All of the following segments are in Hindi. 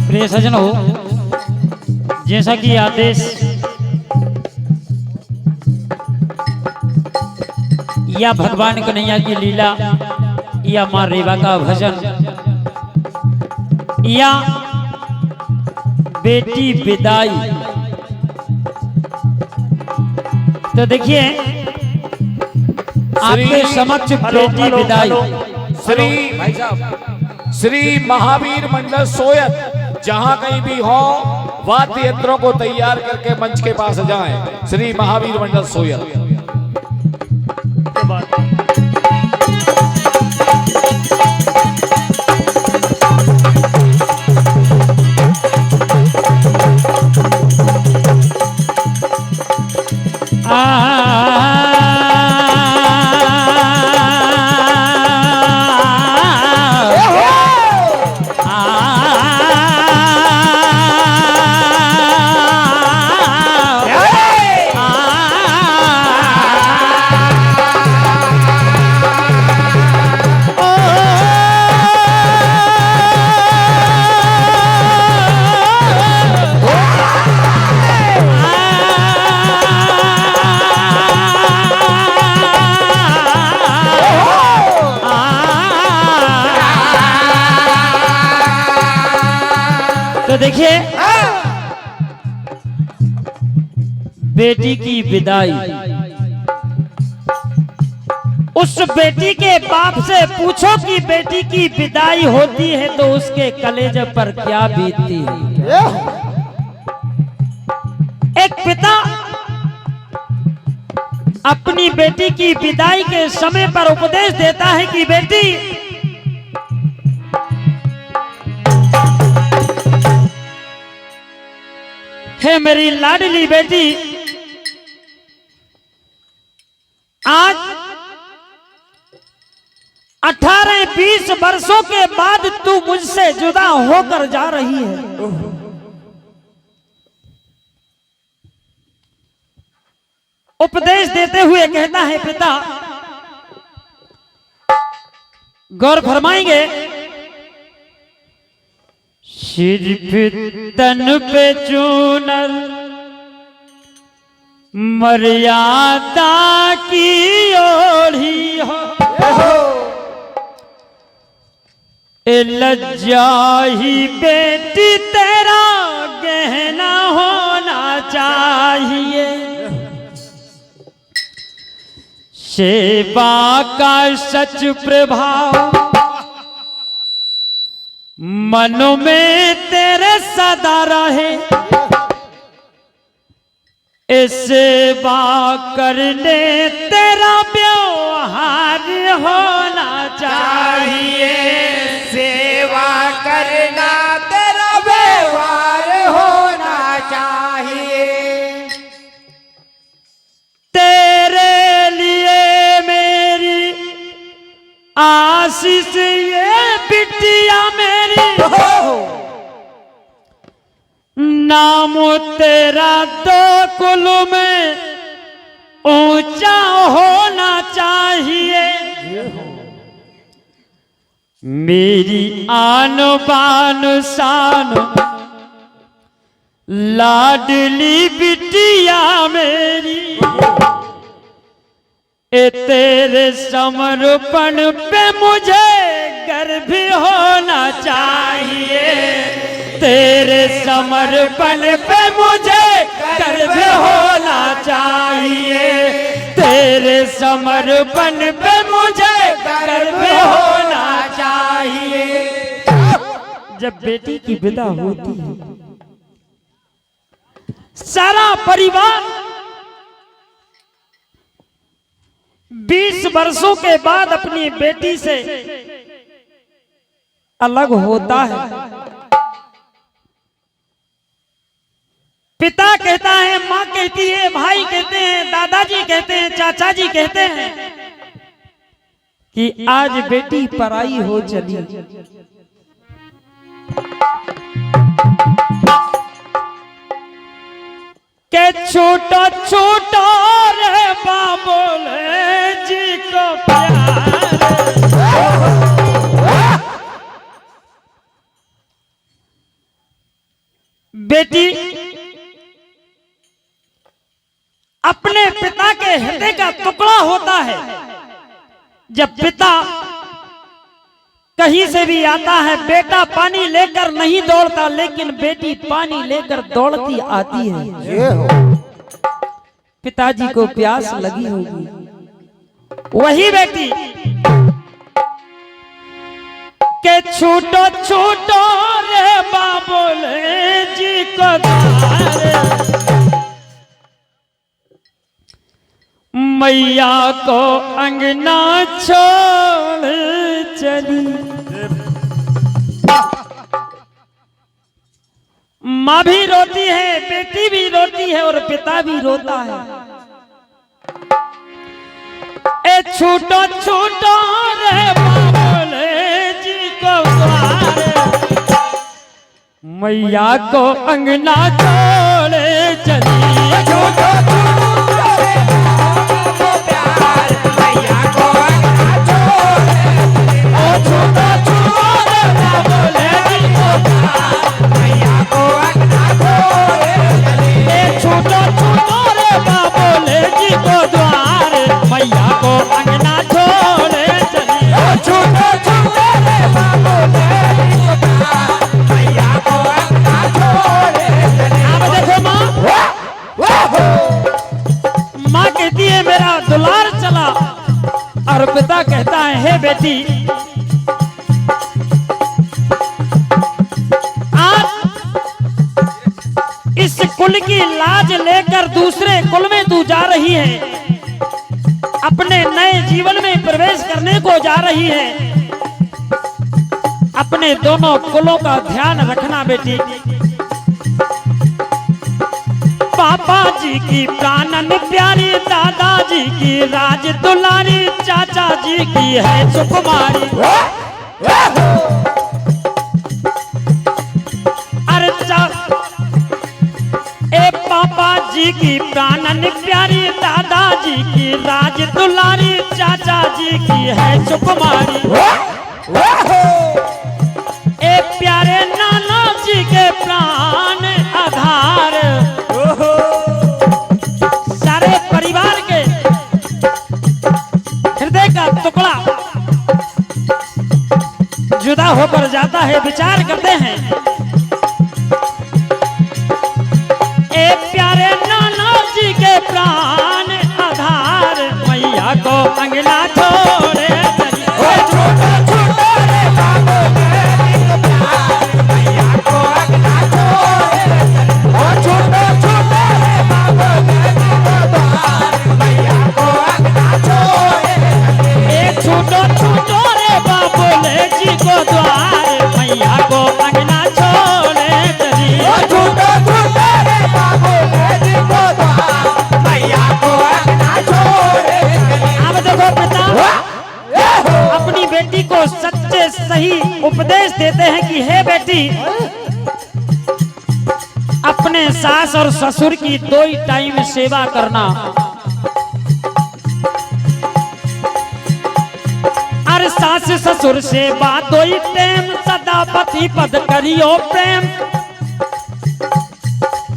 प्रिय सजन हो, जैसा कि आदेश या भगवान कन्हैया की लीला या माँ रेवा का भजन या बेटी विदाई, तो देखिए आपके समक्ष बेटी विदाई श्री भाई साहब श्री महावीर मंडल सोयत जहां कहीं भी हो वाद्य यंत्रों को तैयार करके मंच के पास जाएं। श्री महावीर मंडल सोयत। तो देखिए बेटी की विदाई, उस बेटी के बाप से पूछो कि बेटी की विदाई होती है तो उसके कलेजे पर क्या बीतती है। एक पिता अपनी बेटी की विदाई के समय पर उपदेश देता है कि बेटी है मेरी लाडली बेटी, आज 18-20 वर्षों के बाद तू मुझसे जुदा होकर जा रही है। उपदेश देते हुए कहता है पिता, गौर फरमाएंगे, सिर्फ तन पे चूनर मर्यादा की ओढ़ी हो, लज्जा ही बेटी तेरा गहना होना चाहिए। सेवा का सच प्रभाव मनो में तेरे सदा रहे, सेवा करने तेरा व्यवहार होना चाहिए। सेवा करना तेरा व्यवहार होना चाहिए। तेरे लिए मेरी आशीष ये बिटिया मेरी, नाम तेरा दो कुल में ऊंचा होना चाहिए। मेरी आन बान शान लाडली बिटिया मेरी, तेरे समर्पण पे मुझे गर्व होना चाहिए। तेरे समर्पण पे मुझे गर्व होना चाहिए। तेरे समर्पण पे मुझे गर्व होना चाहिए। जब बेटी की विदा होती है, सारा परिवार 20 वर्षों के बाद अपनी बेटी से अलग होता है। पिता कहता है, माँ कहती है, भाई कहते हैं, दादाजी कहते हैं, चाचा जी कहते हैं कि आज बेटी पराई हो चली। के छोटा छोटा रे बाबुल जी को प्यार, बेटी अपने पिता के हृदय का टुकड़ा होता है। जब पिता कहीं से भी आता है, बेटा पानी लेकर नहीं दौड़ता, लेकिन बेटी पानी लेकर दौड़ती आती है। पिताजी को प्यास लगी होगी, वही बेटी के छोटो छोटो रे बाबुल जी को द्वार, मैया को अंगना छोड़ चली। माँ भी रोती है, बेटी भी रोती है और पिता भी रोता है। ए छोटो छोटो रे बाबुल जी को द्वार, मैया को अंगना छोड़ चली। छोटो दुलार चला और पिता कहता है, हे बेटी आज इस कुल की लाज लेकर दूसरे कुल में तू जा रही है, अपने नए जीवन में प्रवेश करने को जा रही है। अपने दोनों कुलों का ध्यान रखना बेटी। पापा जी की प्राणन प्यारी, दादाजी की राज दुलारी, चाचा जी की है सुकुमारी। अरे ए पापा जी की प्राणन प्यारी, दादाजी की राज दुलारी, चाचा जी की है सुकुमारी। ए प्यारे नाना जी के प्राण आधार, सारे परिवार के हृदय का टुकड़ा जुदा होकर जाता है। विचार करते हैं, ए प्यारे नाना जी के प्राण आधार, मैया को अंगना छोड़े चली। अपनी बेटी को सच्चे सही उपदेश देते हैं कि हे बेटी, अपने सास और ससुर की 2 टाइम सेवा करना। अरे सास ससुर से बात 2 टाइम, सदा पति पद करियो प्रेम।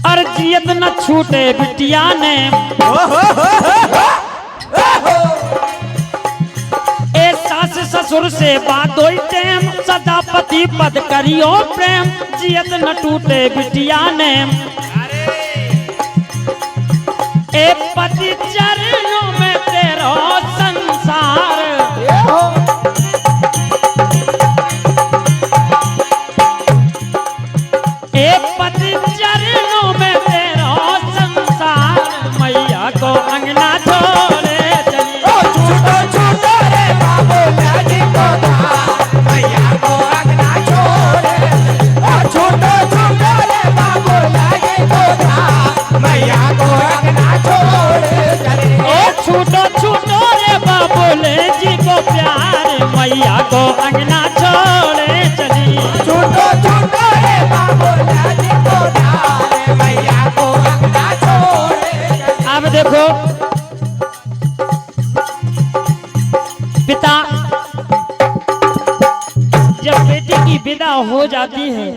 अरे जियत न छूटे बिटिया ने, ए सास ससुर से बात 2 टाइम, सदा पति पद करियो प्रेम। जियत न टूटे बिटिया ने, ए पति चरणों में तेरो संसार। ए पति चरणों में तेरो संसार, मैया को अंगना छोड़े चली। छोटो छोटो रे बाबुल जी को द्वार, मैया को अंगना छोड़े। छोटो छोटो रे बाबुल जी को द्वार, मैया को अंगना छोड़े चले। छोटो छोटो मैया को अंगना छोड़े चली। छूटो छूटो रे बाबूला जी को डाले मैया को अंगना छोड़े। अब देखो पिता जब बेटी की विदा हो जाती है,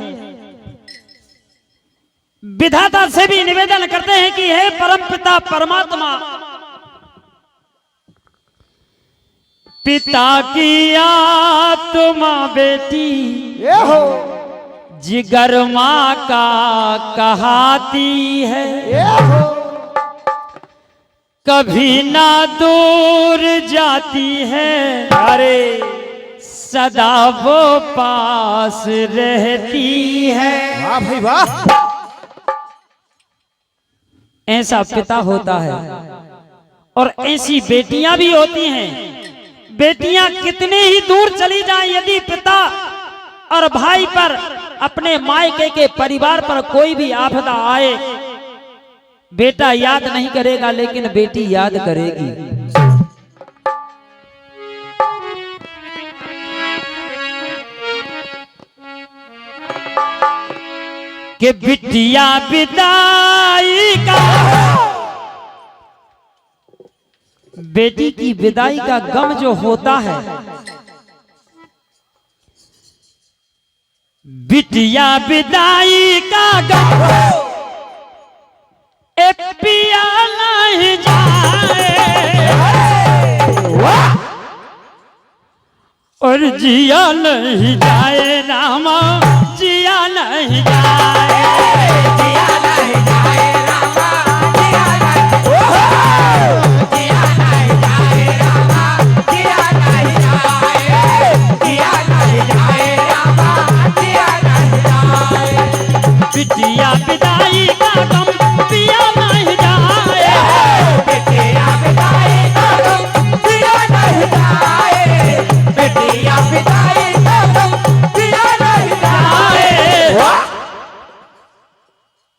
विधाता से भी निवेदन करते हैं कि हे परम पिता परमात्मा, पिता की आत्मा बेटी जिगर माँ का कहाती है, कभी ना दूर जाती है, अरे सदा वो पास रहती है। वाह भाई वाह। ऐसा पिता होता है और ऐसी बेटियां भी होती हैं। बेटियां कितने ही दूर चली जाएं, यदि पिता और भाई पर, अपने मायके के परिवार पर कोई भी आपदा आए, बेटा याद नहीं करेगा लेकिन बेटी याद करेगी। कि बिटिया विदाई का, बेटी की विदाई का गम जो होता है, बिटिया विदाई का गम एक पिया नहीं जाए और जिया नहीं जाए रामा, जिया नहीं जाए। बिटिया विदाई का गम पिया नहीं जाए, बिटिया विदाई का गम पिया नहीं जाए, बिटिया विदाई का गम पिया नहीं जाए।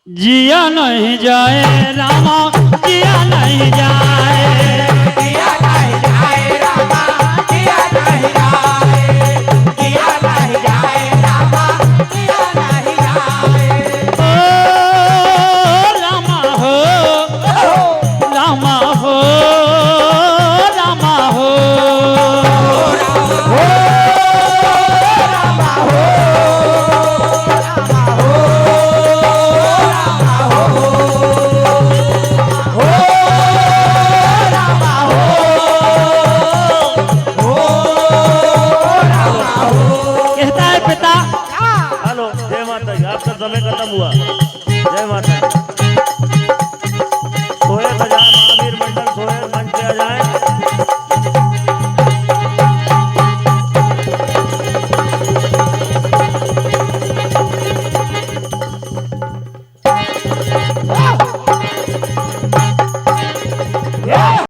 जिया नहीं जाए रामा, जिया नहीं जाए, जिया नहीं जाए रामा, जिया नहीं जाए, जिया नहीं जाए रामा, जिया नहीं जाए। ओ रामा हो, रामा हो, रामा हो, कहता है पिता। हेलो, जय माता दी। आपका समय खत्म हुआ। जय माता दी।